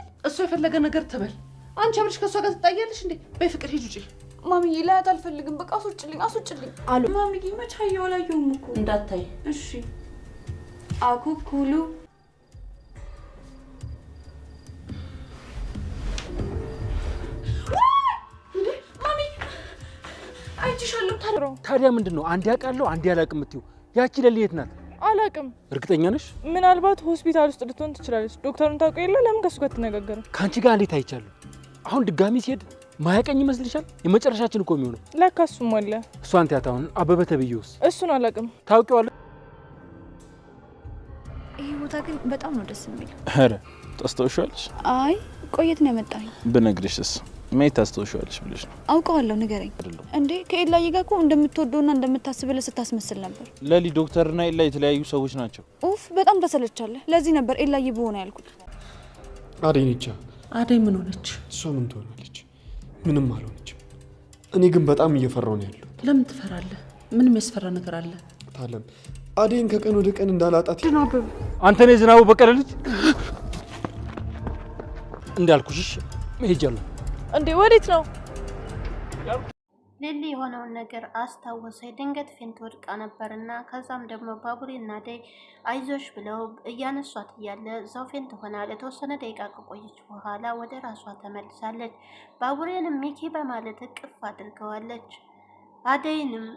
አይደል? እሱ የፈለገ ነገር ትበል። አንቺ አብረሽ ከሷ ጋር ትጣያለሽ እንዴ? በፍቅር ሂጂ ውጪ። ማሚዬ ላያት አልፈልግም። በቃ አስወጭልኝ አሉ። ማሚዬ መች አላየሁም እኮ እንዳታይ። እሺ አኩኩሉ ታዲያ ምንድነው? አንድ ያውቃለሁ አንድ ያላቅም የምትይው? ያቺ ለሊት ናት። አላቅም። እርግጠኛ ነሽ? ምናልባት ሆስፒታል ውስጥ ልትሆን ትችላለች። ዶክተሩን ታውቀው የለ? ለምን ከሱ ጋር ትነጋገሩ? ካንቺ ጋር እንዴት አይቻለሁ። አሁን ድጋሚ ሲሄድ ማያቀኝ ይመስልሻል? የመጨረሻችን እኮ የሚሆነው ለካ እሱም አለ። እሷን ታያታውን አበበ ተብዬውስ? እሱን አላቅም። ታውቂዋለሽ? ይሄ ቦታ ግን በጣም ነው ደስ የሚል። ኧረ ታስታውሻለሽ? አይ ቆየት ነው የመጣኝ። ብነግርሽስ ሜት ታስታውሻለሽ ብለሽ ነው? አውቀዋለሁ። ንገረኝ እንዴ። ከኤላዬ ጋር እኮ እንደምትወደውና እንደምታስብልህ ስታስመስል ነበር። ለሊ ዶክተርና ኤላ የተለያዩ ሰዎች ናቸው። ኡፍ በጣም ተሰለቻለህ። ለዚህ ነበር ኤላዬ በሆነ ያልኩት። አደይ ነች። አደይ ምን ሆነች? እሷ ምን ትሆናለች? ምንም አልሆነችም። እኔ ግን በጣም እየፈራሁ ነው ያለው። ለምን ትፈራለህ? ምንም ያስፈራ ነገር አለ? ታለም አደይን ከቀን ወደ ቀን እንዳላጣት ነው። አንተ ነህ ዝናቡ በቀለ ልጅ እንዳልኩሽ መሄጃለሁ። እንዴ ወዴት ነው? ሊሊ የሆነውን ነገር አስታወሰ። ድንገት ፌንት ወድቃ ነበርና ከዛም ደግሞ ባቡሬና አደይ አይዞሽ ብለው እያነሷት እያለ እዛው ፌንት ሆና ለተወሰነ ደቂቃ ከቆየች በኋላ ወደ ራሷ ተመልሳለች። ባቡሬንም ሚኪ በማለት እቅፍ አድርገዋለች። አደይንም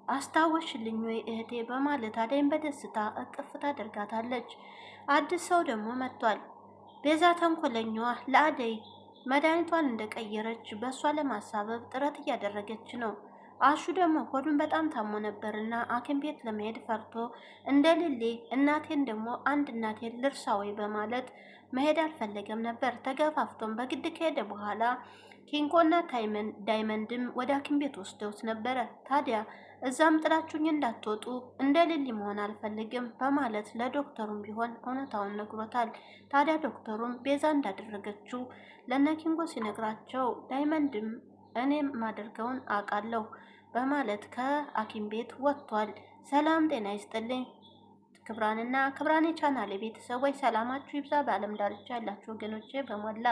አስታወሽልኝ ወይ እህቴ በማለት አደይን በደስታ እቅፍ ታደርጋታለች። አዲስ ሰው ደግሞ መጥቷል። ቤዛ ተንኮለኛዋ ለአደይ መድኃኒቷን እንደቀየረች በእሷ ለማሳበብ ጥረት እያደረገች ነው። አሹ ደግሞ ሆዱን በጣም ታሞ ነበርና ሐኪም ቤት ለመሄድ ፈርቶ እንደ ሊሊ እናቴን ደግሞ አንድ እናቴን ልርሳ ወይ በማለት መሄድ አልፈለገም ነበር። ተገፋፍቶም በግድ ከሄደ በኋላ ኪንጎና ዳይመንድም ወደ ሐኪም ቤት ወስደውት ነበረ። ታዲያ እዛም ጥላችሁኝ እንዳትወጡ እንደ ሊሊ መሆን አልፈልግም በማለት ለዶክተሩም ቢሆን እውነታውን ነግሮታል። ታዲያ ዶክተሩም ቤዛ እንዳደረገችው ለነ ኪንጎ ሲነግራቸው ዳይመንድም እኔም ማደርገውን አውቃለሁ በማለት ከሐኪም ቤት ወጥቷል። ሰላም ጤና ይስጥልኝ ክብራንና ክብራን የቻናሌ ቤተሰቦች ሰላማችሁ ይብዛ። በዓለም ዳርቻ ያላችሁ ወገኖቼ በሞላ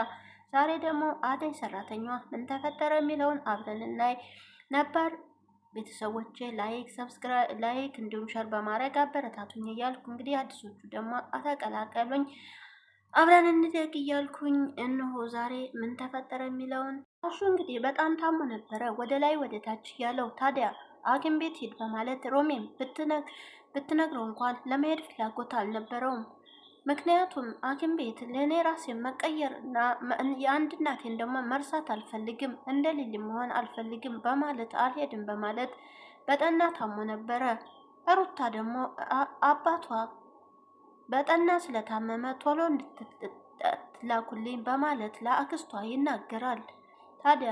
ዛሬ ደግሞ አደይ ሰራተኛዋ ምን ተፈጠረ የሚለውን አብረን እናይ። ነበር ቤተሰቦቼ ላይክ እንዲሁም ሸር በማድረግ አበረታቱኝ እያልኩ እንግዲህ አዲሶቹ ደግሞ ተቀላቀሉኝ አብረን እንደግ እያልኩኝ እነሆ ዛሬ ምን ተፈጠረ የሚለውን አሹ እንግዲህ በጣም ታሞ ነበረ ወደ ላይ ወደ ታች ያለው። ታዲያ ሐኪም ቤት ሂድ በማለት ሮሜም ብትነግረው እንኳን ለመሄድ ፍላጎት አልነበረውም። ምክንያቱም ሐኪም ቤት ለእኔ ራሴን መቀየርና የአንድ እናቴን ደግሞ መርሳት አልፈልግም፣ እንደ ሊሊ መሆን አልፈልግም በማለት አልሄድም በማለት በጠና ታሞ ነበረ። ሩታ ደግሞ አባቷ በጠና ስለታመመ ቶሎ እንድትላኩልኝ በማለት ለአክስቷ ይናገራል። ታዲያ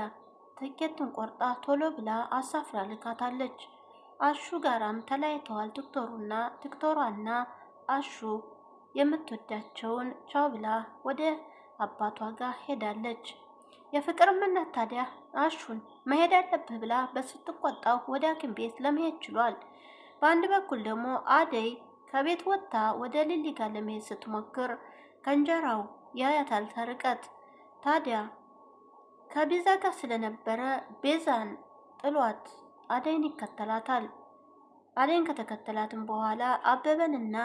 ትኬትን ቆርጣ ቶሎ ብላ አሳፍራ ልካታለች። አሹ ጋራም ተለያይተዋል። ትክቶሯና አሹ የምትወዳቸውን ቻው ብላ ወደ አባቷ ጋር ሄዳለች። የፍቅር እናት ታዲያ አሹን መሄድ አለብህ ብላ በስትቆጣው ወደ ሐኪም ቤት ለመሄድ ችሏል። በአንድ በኩል ደግሞ አደይ ከቤት ወጥታ ወደ ሊሊ ጋር ለመሄድ ስትሞክር ከእንጀራው ያያታል ተርቀት። ታዲያ ከቤዛ ጋር ስለነበረ ቤዛን ጥሏት አደይን ይከተላታል። አደይን ከተከተላትም በኋላ አበበንና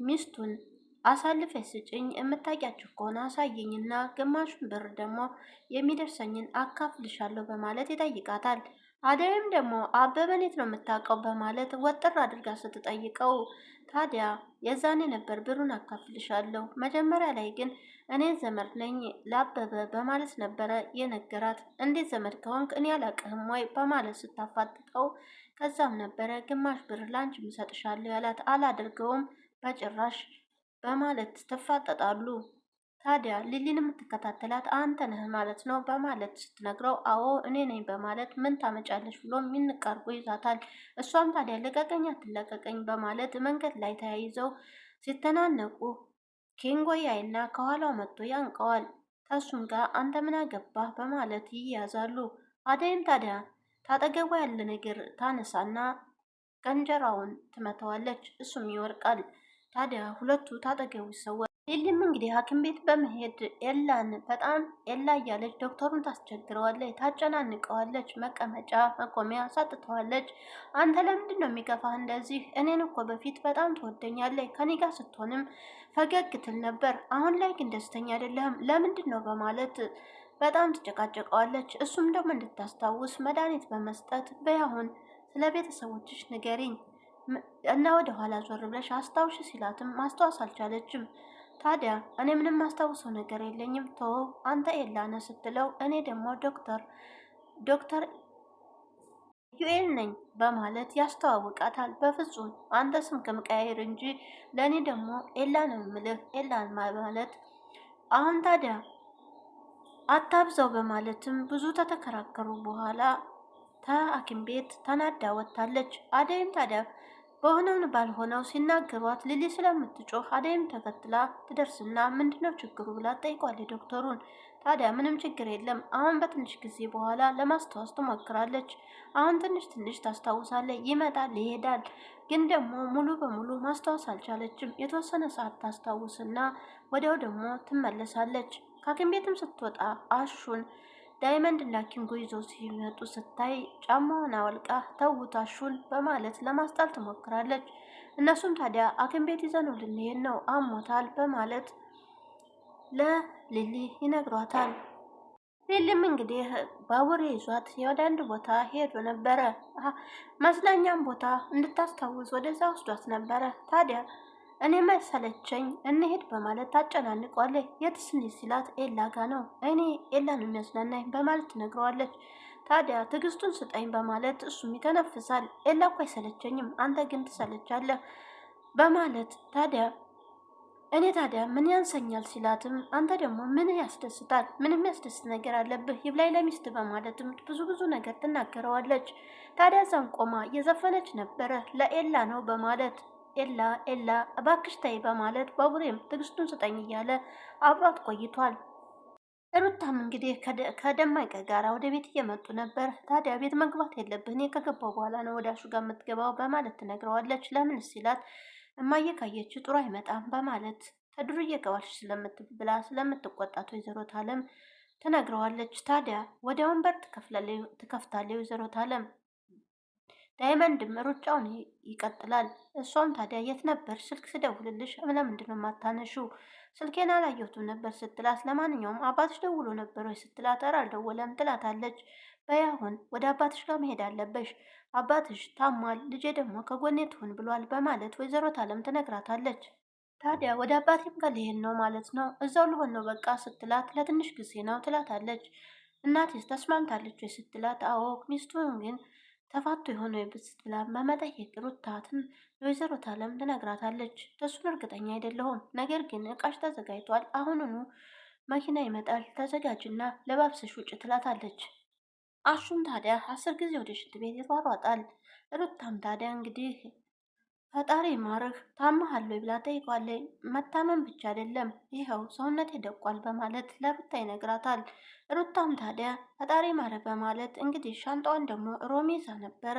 ሚስቱን አሳልፈሽ ስጭኝ፣ የምታውቂያችሁ ከሆነ አሳየኝና ግማሹን ብር ደግሞ የሚደርሰኝን አካፍልሻለሁ በማለት ይጠይቃታል። አደይም ደግሞ አበበን የት ነው የምታውቀው በማለት ወጥር አድርጋ ስትጠይቀው ታዲያ የዛኔ ነበር ብሩን አካፍልሻለሁ፣ መጀመሪያ ላይ ግን እኔ ዘመድ ነኝ ለአበበ በማለት ነበረ የነገራት። እንዴት ዘመድ ከሆንክ እኔ አላቅህም ወይ በማለት ስታፋጥጠው ከዛም ነበረ ግማሽ ብር ላንቺ እሰጥሻለሁ ያላት። አላደርገውም በጭራሽ በማለት ትፋጠጣሉ። ታዲያ ሊሊን የምትከታተላት አንተ ነህ ማለት ነው በማለት ስትነግረው አዎ እኔ ነኝ በማለት ምን ታመጫለሽ ብሎ የሚንቃርጎ ይዛታል። እሷም ታዲያ ልቀቀኝ አትለቀቀኝ በማለት መንገድ ላይ ተያይዘው ሲተናነቁ ኪንጎ ያይና ከኋላው መጥቶ ያንቀዋል። ከሱም ጋር አንተ ምን አገባህ በማለት ይያዛሉ። አደይም ታዲያ ታጠገቧ ያለ ነገር ታነሳና ቀንጀራውን ትመታዋለች። እሱም ይወርቃል። ታዲያ ሁለቱ ታጠገቡ ይሰወራል። ሊሊም እንግዲህ ሐኪም ቤት በመሄድ ኤላን በጣም ኤላ እያለች ዶክተሩን ታስቸግረዋለች፣ ታጨናንቀዋለች፣ መቀመጫ መቆሚያ ሳጥተዋለች። አንተ ለምንድን ነው የሚገፋህ እንደዚህ? እኔን እኮ በፊት በጣም ትወደኛለች፣ ከኔ ጋር ስትሆንም ፈገግ ትል ነበር። አሁን ላይ ግን ደስተኛ አይደለህም፣ ለምንድን ነው በማለት በጣም ትጨቃጨቀዋለች። እሱም ደግሞ እንድታስታውስ መድኃኒት በመስጠት በያሁን ስለ ቤተሰቦችሽ ንገሪኝ እና ወደ ኋላ ዞር ብለሽ አስታውሽ ሲላትም ማስታወስ አልቻለችም። ታዲያ እኔ ምንም ማስታውሰው ነገር የለኝም ተወው አንተ ኤላነ ስትለው እኔ ደግሞ ዶክተር ዩኤል ነኝ በማለት ያስተዋውቃታል። በፍጹም አንተ ስም ከምቀያየር እንጂ ለእኔ ደግሞ ኤላ ነው የምልህ ኤላን ማለት አሁን ታዲያ አታብዛው በማለትም ብዙ ተተከራከሩ በኋላ ከሐኪም ቤት ተናዳ ወጥታለች። አደይም ታዲያ በሆነውን ባልሆነው ሲናገሯት ሊሊ ስለምትጮህ አደይም ተከትላ ትደርስና ምንድነው ችግሩ ብላ ጠይቋለች ዶክተሩን። ታዲያ ምንም ችግር የለም አሁን በትንሽ ጊዜ በኋላ ለማስታወስ ትሞክራለች። አሁን ትንሽ ትንሽ ታስታውሳለች፣ ይመጣል ይሄዳል፣ ግን ደግሞ ሙሉ በሙሉ ማስታወስ አልቻለችም። የተወሰነ ሰዓት ታስታውስና ወዲያው ደግሞ ትመለሳለች። ከሐኪም ቤትም ስትወጣ አሹን ዳይመንድ እና ኪንጎ ይዘው ሲመጡ ስታይ ጫማዋን አወልቃ ተውት አሹን በማለት ለማስጣል ትሞክራለች። እነሱም ታዲያ ሐኪም ቤት ይዘነው ልንሄድ ነው አሞታል በማለት ለሊሊ ይነግሯታል። ሊሊም እንግዲህ ባቡሬ ይዟት ወደ አንድ ቦታ ሄዶ ነበረ። መዝናኛም ቦታ እንድታስታውስ ወደዛ ወስዷት ነበረ። ታዲያ እኔ መሰለቸኝ እንሄድ በማለት ታጨናንቋለች። የትስ እንሂድ ሲላት ኤላ ጋ ነው፣ እኔ ኤላን የሚያዝናናኝ በማለት ትነግረዋለች። ታዲያ ትዕግስቱን ስጠኝ በማለት እሱም ይተነፍሳል። ኤላ እኮ አይሰለቸኝም አንተ ግን ትሰለቻለህ በማለት እኔ ታዲያ ምን ያንሰኛል ሲላትም አንተ ደግሞ ምን ያስደስታል? ምንም ያስደስት ነገር አለብህ ይብላኝ ለሚስት በማለትም ብዙ ነገር ትናገረዋለች። ታዲያ እዛም ቆማ እየዘፈነች ነበረ ለኤላ ነው በማለት ኤላ እባክሽ ተይ በማለት ባቡሬም ትዕግስቱን ስጠኝ እያለ አብሯት ቆይቷል። ሩታም እንግዲህ ከደማቀ ጋር ወደ ቤት እየመጡ ነበር። ታዲያ ቤት መግባት የለብህ እኔ ከገባው በኋላ ነው ወደ አሹ ጋር የምትገባው በማለት ትነግረዋለች። ለምን ሲላት እማዬ ካየች ጥሩ አይመጣም በማለት ከዱርዬ ገባሽ ስለምትብላ ስለምትቆጣት ወይዘሮት አለም ትነግረዋለች። ታዲያ ወዲያውን በር ትከፍታለች ወይዘሮት አለም። ዳይመንድም ሩጫውን ይቀጥላል። እሷም ታዲያ የት ነበር ስልክ ስደውልልሽ ለምንድን ነው የማታነሺው? ስልኬን አላየሁትም ነበር ስትላት፣ ለማንኛውም አባትሽ ደውሎ ነበር ወይ ስትላት፣ ኧረ አልደወለም ትላታለች። በያሁን ወደ አባትሽ ጋር መሄድ አለበሽ፣ አባትሽ ታሟል፣ ልጄ ደግሞ ከጎኔ ትሁን ብሏል በማለት ወይዘሮት አለም ትነግራታለች። ታዲያ ወደ አባቴም ጋር ልሄድ ነው ማለት ነው፣ እዛው ልሆን ነው በቃ ስትላት፣ ለትንሽ ጊዜ ነው ትላታለች። እናቴስ ተስማምታለች ወይ ስትላት፣ አዎ ሚስቱን ግን ተፋቶ የሆነ የብስት ብላ በመጠየቅ ሩታትን የወይዘሮት አለም ትነግራታለች። እሱን እርግጠኛ አይደለሁም፣ ነገር ግን እቃሽ ተዘጋጅቷል፣ አሁኑኑ መኪና ይመጣል፣ ተዘጋጅና ለባብሰሽ ውጭ ትላታለች። አሹም ታዲያ 10 ጊዜ ወደ ሽንት ቤት ይሯሯጣል። ሩታም ታዲያ እንግዲህ ፈጣሪ ማርህ ታመሃል ብላ ጠይቋለች። መታመን ብቻ አይደለም ይኸው ሰውነት ይደቋል በማለት ለሩታ ይነግራታል። ሩታም ታዲያ ፈጣሪ ማረ በማለት እንግዲህ ሻንጣዋን ደግሞ ሮሚ ይዛ ነበረ።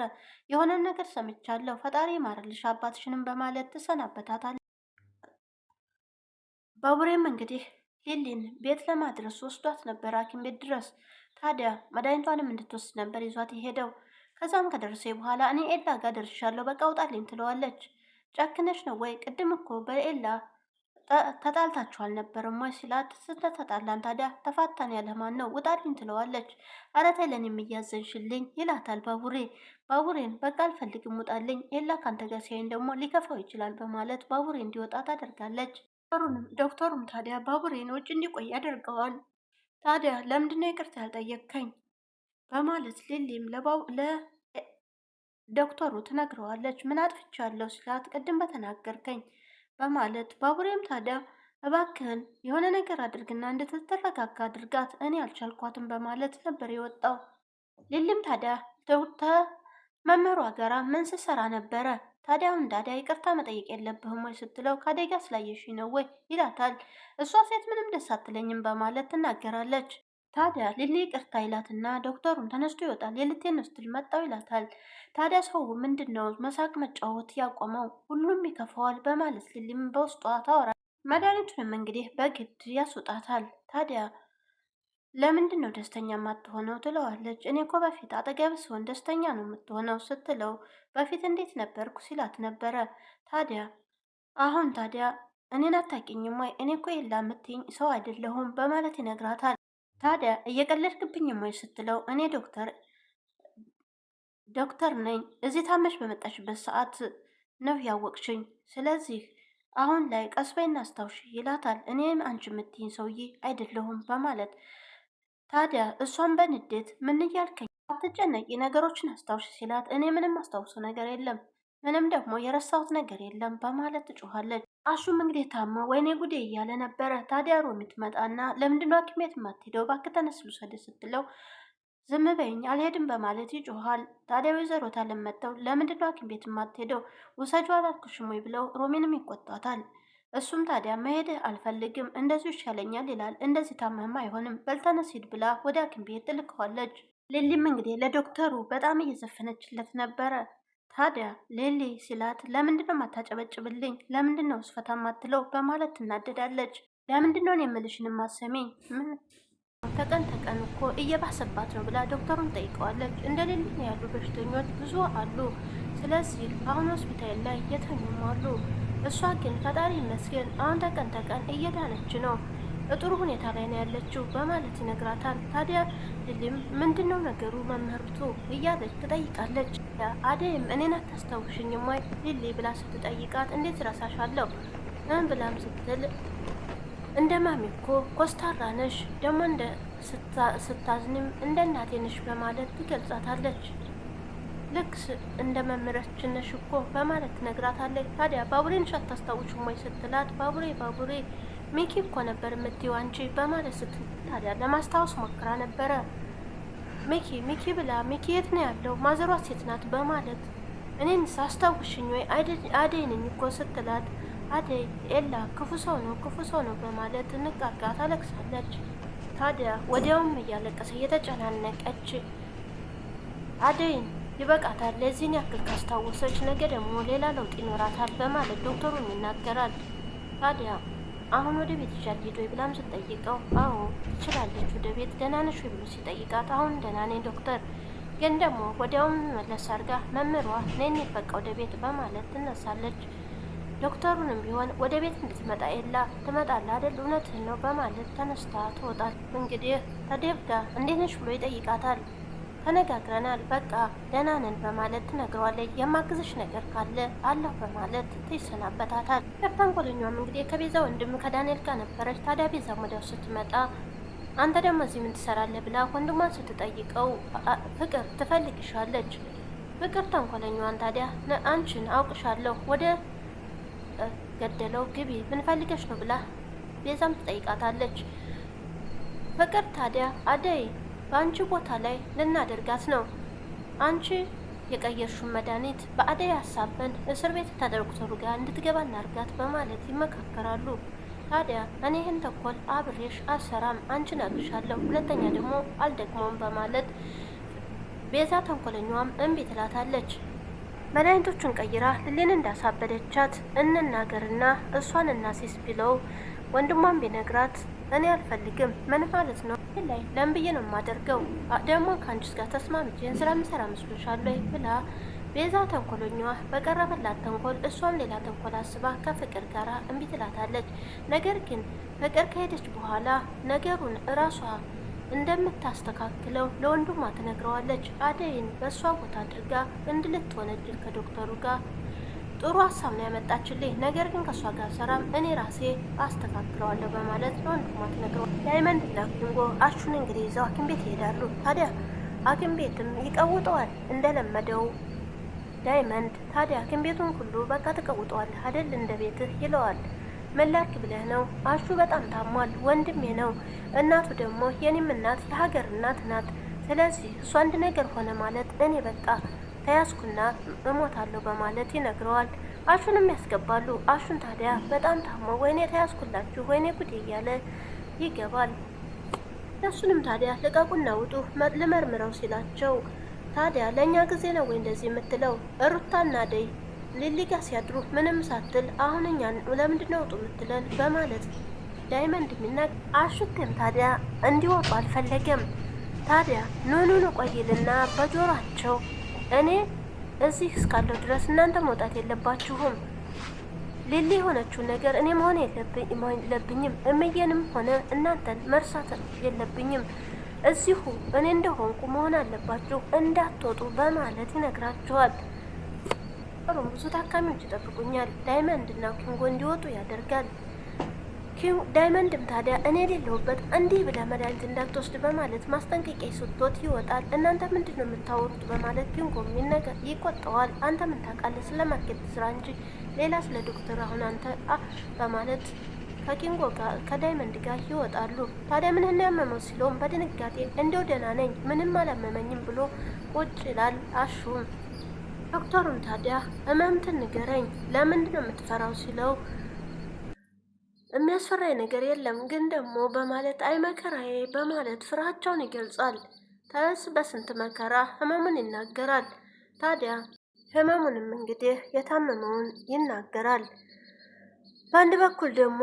የሆነ ነገር ሰምቻለሁ ፈጣሪ ማረልሽ አባትሽንም በማለት ትሰናበታታል። ባቡሬም እንግዲህ ሊሊን ቤት ለማድረስ ወስዷት ነበር ሐኪም ቤት ድረስ። ታዲያ መድኃኒቷንም እንድትወስድ ነበር ይዟት የሄደው። ከዛም ከደረሰ በኋላ እኔ ኤላ ጋር ደርሻለሁ በቃ ውጣልኝ ትለዋለች። ጨክነሽ ነው ወይ? ቅድም እኮ በኤላ ተጣልታችሁ አልነበረም ወይ ሲላት፣ ስተተጣላን ታዲያ ተፋታን ያለ ማን ነው? ውጣልኝ ትለዋለች። ኧረ ተይ ለኔ የሚያዘንሽልኝ ይላታል ባቡሬን በቃ አልፈልግም ውጣልኝ፣ ኤላ ካንተ ጋር ሲያይን ደግሞ ሊከፋው ይችላል በማለት ባቡሬ እንዲወጣ ታደርጋለች። ዶክተሩም ታዲያ ባቡሬን ውጭ እንዲቆይ ያደርገዋል። ታዲያ ለምንድነው ይቅርታ ያልጠየቅከኝ በማለት ሊሊም ለዶክተሩ ትነግረዋለች። ምን አጥፍቻለሁ ሲላት፣ ቅድም በተናገርከኝ በማለት ባቡሬም ታዲያ እባክህን የሆነ ነገር አድርግና እንድትተረጋጋ አድርጋት እኔ አልቻልኳትም በማለት ነበር የወጣው። ሊሊም ታዲያ መምህሯ ጋራ ምን ስሰራ ነበረ? ታዲያ አሁን ታዲያ ይቅርታ መጠየቅ የለብህም ወይ ስትለው፣ ከአደጋ ስላየሽኝ ነው ወይ ይላታል። እሷ ሴት ምንም ደስ አትለኝም በማለት ትናገራለች። ታዲያ ሊሊ ይቅርታ ይላትና ዶክተሩን ተነስቶ ይወጣል። የልቴን ስትል መጣው ይላታል። ታዲያ ሰው ምንድን ነው መሳቅ መጫወት ያቆመው? ሁሉም ይከፋዋል በማለት ሊሊም በውስጧ ታወራለች። መድኃኒቱንም እንግዲህ በግድ ያስወጣታል። ታዲያ ለምንድን ነው ደስተኛ የማትሆነው ትለዋለች። እኔ እኮ በፊት አጠገብ ሲሆን ደስተኛ ነው የምትሆነው ስትለው በፊት እንዴት ነበርኩ ሲላት ነበረ። ታዲያ አሁን ታዲያ እኔን አታውቂኝም ወይ? እኔ እኮ የላ የምትይኝ ሰው አይደለሁም በማለት ይነግራታል። ታዲያ እየቀለድክብኝም ወይ ስትለው እኔ ዶክተር ነኝ፣ እዚህ ታመሽ በመጣሽበት ሰዓት ነው ያወቅሽኝ። ስለዚህ አሁን ላይ ቀስ በይና አስታውሽ ይላታል። እኔም አንቺ የምትይኝ ሰውዬ አይደለሁም በማለት ታዲያ እሷን በንዴት ምን እያልከኝ? አትጨነቂ፣ ነገሮችን አስታውሽ ሲላት እኔ ምንም አስታውሰው ነገር የለም፣ ምንም ደግሞ የረሳሁት ነገር የለም በማለት ትጮኻለች። አሹም እንግዲህ ታማ ወይኔ ጉዴ እያለ ነበረ። ታዲያ ሮሚ ትመጣና ለምንድነው ሐኪም ቤት የማትሄደው? እባክህ ተነስ ልውሰድህ ስትለው ዝም በይኝ አልሄድም በማለት ይጮኻል። ታዲያ ወይዘሮ ታለም መጥተው ለምንድነው ሐኪም ቤት የማትሄደው? ውሰጂው አላልኩሽም ወይ ብለው ሮሚንም ይቆጣታል። እሱም ታዲያ መሄድ አልፈልግም እንደዚሁ ይሻለኛል ይላል። እንደዚህ ታመማ አይሆንም በልተነስ ሂድ ብላ ወደ ሐኪም ቤት ትልከዋለች። ሊሊም እንግዲህ ለዶክተሩ በጣም እየዘፈነችለት ነበረ። ታዲያ ሊሊ ሲላት ለምንድነው ማታጨበጭብልኝ? ለምንድነው ስፈታ ማትለው? በማለት ትናደዳለች። ለምንድነው እኔ የምልሽን ማሰሚኝ? ተቀን ተቀን እኮ እየባሰባት ነው ብላ ዶክተሩን ጠይቀዋለች። እንደ ሊሊ ያሉ በሽተኞች ብዙ አሉ። ስለዚህ አሁን ሆስፒታል ላይ የተኙም አሉ። እሷ ግን ፈጣሪ ይመስገን አሁን ተቀን ተቀን እየዳነች ነው፣ ጥሩ ሁኔታ ላይ ነው ያለችው በማለት ይነግራታል። ታዲያ ሊሊም ምንድነው ነገሩ መምህርቱ እያለች ትጠይቃለች። አደይም እኔን አታስታውሽኝም ወይ ሊሊ ብላ ስትጠይቃት እንዴት ረሳሻለሁ ብላም ስትል እንደ ማሚ እኮ ኮስታራ ነሽ፣ ደግሞ እንደ ስታዝንም እንደ እናቴ ነሽ በማለት ትገልጻታለች። ልክ እንደ መምህራችን ነሽ እኮ በማለት ትነግራታለች። ታዲያ ባቡሬን አታስታውሽም ወይ ስትላት ባቡሬ ሚኪ እኮ ነበር የምትይው አንቺ በማለት ስትል ታዲያ ለማስታወስ ሞክራ ነበረ። ሚኪ ብላ ሚኪ የት ነው ያለው? ማዘሯ ሴት ናት በማለት እኔን ሳስታውሽኝ ወይ አደይ ነኝ እኮ ስትላት አደይ ኤላ ክፉ ሰው ነው በማለት ንቃቃ ታለቅሳለች። ታዲያ ወዲያውም እያለቀሰ እየተጨናነቀች አደይን ይበቃታል፣ ለዚህን ያክል ካስታወሰች ነገ ደግሞ ሌላ ለውጥ ይኖራታል በማለት ዶክተሩን ይናገራል። ታዲያ አሁን ወደ ቤት ይዣት ሄዶ ብላም ስትጠይቀው አዎ ትችላለች ወደ ቤት ደህና ነሽ ብሎ ሲጠይቃት አሁን ደህና ነኝ ዶክተር፣ ግን ደግሞ ወዲያውም መለስ አድርጋ መምህሯ ነኝ በቃ ወደ ቤት በማለት ትነሳለች። ዶክተሩንም ቢሆን ወደ ቤት እንድትመጣ የላ ትመጣለህ አይደል እውነትህን ነው በማለት ተነስታ ትወጣል። እንግዲህ ከዴቭ ጋር እንዴት ነሽ ብሎ ይጠይቃታል። ተነጋግረናል በቃ ደህና ነን በማለት ትነግረዋለች። የማግዝሽ ነገር ካለ አለሁ በማለት ትሰናበታታል። ተንኮለኛዋም እንግዲህ ከቤዛ ወንድም ከዳንኤል ጋር ነበረች። ታዲያ ቤዛ ወዲያው ስትመጣ አንተ ደግሞ እዚህ ምን ትሰራለህ ብላ ወንድሟን ስትጠይቀው ፍቅር ትፈልግሻለች። ፍቅር ተንኮለኛዋን ታዲያ አንቺን አውቅሻለሁ ወደ ገደለው ግቢ ምን ፈልገሽ ነው ብላ ቤዛም ትጠይቃታለች። ፍቅር ታዲያ አደይ በአንቺ ቦታ ላይ ልናደርጋት ነው፣ አንቺ የቀየርሹን መድኃኒት በአደይ ሀሳብን እስር ቤት ከዶክተሩ ጋር እንድትገባ እናርጋት በማለት ይመካከራሉ። ታዲያ እኔ ይህን ተንኮል አብሬሽ አልሰራም፣ አንቺን አግሻለሁ፣ ሁለተኛ ደግሞ አልደግሞም በማለት ቤዛ ተንኮለኛዋም እምቢ ትላታለች። መድኃኒቶቹን ቀይራ ሊሊን እንዳሳበደቻት እንናገርና እሷን እናሲስ ቢለው ወንድሟን ቢነግራት እኔ አልፈልግም ምን ማለት ነው ላይ ለምብዬ ነው የማደርገው ደግሞ ከአንቺስ ጋር ተስማምቼ ስራ ምሰራ መስሎሻለሁ ብላ ቤዛ ተንኮለኛዋ በቀረበላት ተንኮል እሷም ሌላ ተንኮል አስባ ከፍቅር ጋር እምቢ ትላታለች። ነገር ግን ፍቅር ከሄደች በኋላ ነገሩን እራሷ እንደምታስተካክለው ለወንድሟ ትነግረዋለች። አደይን በእሷ ቦታ አድርጋ እንድልትወነጅል ከዶክተሩ ጋር ጥሩ ሀሳብ ነው ያመጣችልኝ፣ ነገር ግን ከእሷ ጋር ሰራም እኔ ራሴ አስተካክለዋለሁ በማለት ለወንድሟ ትነግረዋለች። ዳይመንድ እና ኪንጎ አሹን እንግዲህ ይዘው ሐኪም ቤት ይሄዳሉ። ታዲያ ሐኪም ቤትም ይቀውጠዋል እንደለመደው ዳይመንድ። ታዲያ ሐኪም ቤቱን ሁሉ በቃ ትቀውጠዋለህ አይደል እንደ ቤትህ ይለዋል። ምን ላድርግ ብለህ ነው? አሹ በጣም ታሟል፣ ወንድሜ ነው። እናቱ ደግሞ የኔም እናት የሀገር እናት ናት። ስለዚህ እሱ አንድ ነገር ሆነ ማለት እኔ በቃ ተያዝኩና እሞታለሁ በማለት ይነግረዋል። አሹንም ያስገባሉ። አሹን ታዲያ በጣም ታሞ ወይኔ ተያዝኩላችሁ ወይኔ ጉዴ እያለ ይገባል። እሱንም ታዲያ ልቀቁና ውጡ ልመርምረው ሲላቸው ታዲያ ለእኛ ጊዜ ነው ወይ እንደዚህ የምትለው? ሩታና አደይ ሊሊ ጋር ሲያድሩ ምንም ሳትል አሁን እኛን ለምንድን ነው ውጡ የምትለን በማለት ዳይመንድ የሚናገር አሹቴም ታዲያ እንዲወጡ አልፈለገም። ታዲያ ኑኑ ቆይልና በጆሯቸው እኔ እዚህ እስካለሁ ድረስ እናንተ መውጣት የለባችሁም። ሊሊ የሆነችውን ነገር እኔ መሆን የለብኝም። እምዬንም ሆነ እናንተን መርሳት የለብኝም። እዚሁ እኔ እንደሆንኩ መሆን አለባችሁ፣ እንዳትወጡ በማለት ይነግራቸዋል። ብዙ ታካሚዎች ይጠብቁኛል። ዳይመንድና ኪንጎ እንዲወጡ ያደርጋል። ዳይመንድም ታዲያ እኔ የሌለሁበት እንዲህ ብለህ መድኃኒት እንዳትወስድ በማለት ማስጠንቀቂያ ሰጥቶት ይወጣል። እናንተ ምንድን ነው የምታወሩት በማለት ኪንጎም ይቆጠዋል። አንተ ምን ታውቃለህ ስለ ማርኬት ስራ እንጂ ሌላ ስለ ዶክተር አሁን አንተ በማለት ከኪንጎ ጋር ከዳይመንድ ጋር ይወጣሉ። ታዲያ ምንህን ያመመው ሲለውም በድንጋጤ እንደው ደህና ነኝ ምንም አላመመኝም ብሎ ቁጭ ይላል። አሹም ዶክተሩን ታዲያ ህመምትን ንገረኝ ለምንድን ነው የምትፈራው ሲለው የሚያስፈራኝ ነገር የለም ግን ደግሞ በማለት አይ መከራዬ በማለት ፍርሃቻውን ይገልጻል። ተስ በስንት መከራ ህመሙን ይናገራል። ታዲያ ህመሙንም እንግዲህ የታመመውን ይናገራል። በአንድ በኩል ደግሞ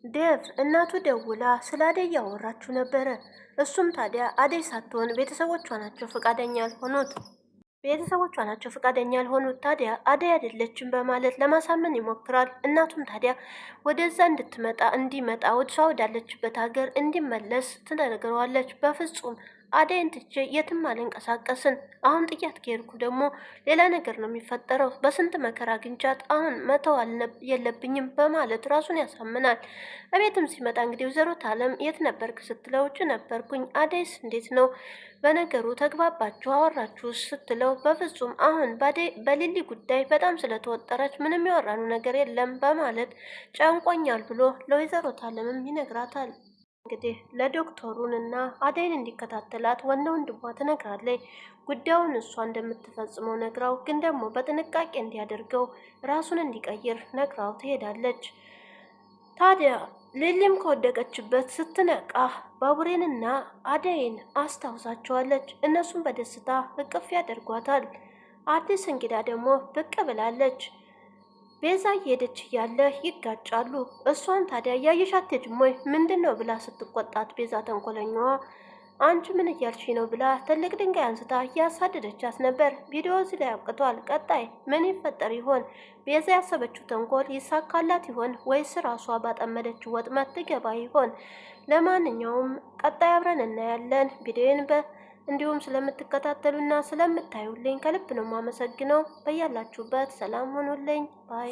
ዴቭ እናቱ ደውላ ስለ አደይ እያወራችሁ ነበረ። እሱም ታዲያ አደይ ሳትሆን ቤተሰቦቿ ናቸው ፈቃደኛ ያልሆኑት። ታዲያ አደይ አይደለችም በማለት ለማሳመን ይሞክራል። እናቱም ታዲያ ወደዛ እንዲመጣ ወደ እሷ ወዳለችበት ሀገር እንዲመለስ ትነግረዋለች። በፍጹም አደይን ትቼ የትም አልንቀሳቀስን። አሁን ጥያት ከሄድኩ ደግሞ ሌላ ነገር ነው የሚፈጠረው። በስንት መከራ አግኝቻት አሁን መተው የለብኝም በማለት ራሱን ያሳምናል። እቤትም ሲመጣ እንግዲህ ወይዘሮ አለም የት ነበርክ ስትለው ውጭ ነበርኩኝ። አደይስ እንዴት ነው በነገሩ ተግባባችሁ አወራችሁ ስትለው በፍጹም አሁን በሊሊ ጉዳይ በጣም ስለተወጠረች ምንም ያወራኑ ነገር የለም በማለት ጨንቆኛል ብሎ ለወይዘሮ አለምም ይነግራታል። እንግዲህ ለዶክተሩንና አደይን እንዲከታተላት ወንድ ወንድሟ ትነግራለች። ጉዳዩን እሷ እንደምትፈጽመው ነግራው ግን ደግሞ በጥንቃቄ እንዲያደርገው ራሱን እንዲቀይር ነግራው ትሄዳለች። ታዲያ ሊሊም ከወደቀችበት ስትነቃ ባቡሬንና አደይን አስታውሳቸዋለች። እነሱም በደስታ እቅፍ ያደርጓታል። አዲስ እንግዳ ደግሞ ብቅ ብላለች። ቤዛ እየሄደች እያለ ይጋጫሉ። እሷን ታዲያ ያየሻት አትሄጂም ወይ ምንድን ነው ብላ ስትቆጣት ቤዛ ተንኮለኛዋ አንቺ ምን እያልሽ ነው ብላ ትልቅ ድንጋይ አንስታ እያሳደደቻት ነበር። ቪዲዮ እዚህ ላይ አብቅቷል። ቀጣይ ምን ይፈጠር ይሆን? ቤዛ ያሰበችው ተንኮል ይሳካላት ይሆን ወይስ ራሷ ባጠመደችው ወጥመድ ትገባ ይሆን? ለማንኛውም ቀጣይ አብረን እናያለን። ቪዲዮን እንዲሁም ስለምትከታተሉና ስለምታዩልኝ ከልብ ነው የማመሰግነው። በያላችሁበት ሰላም ሆኑልኝ ባይ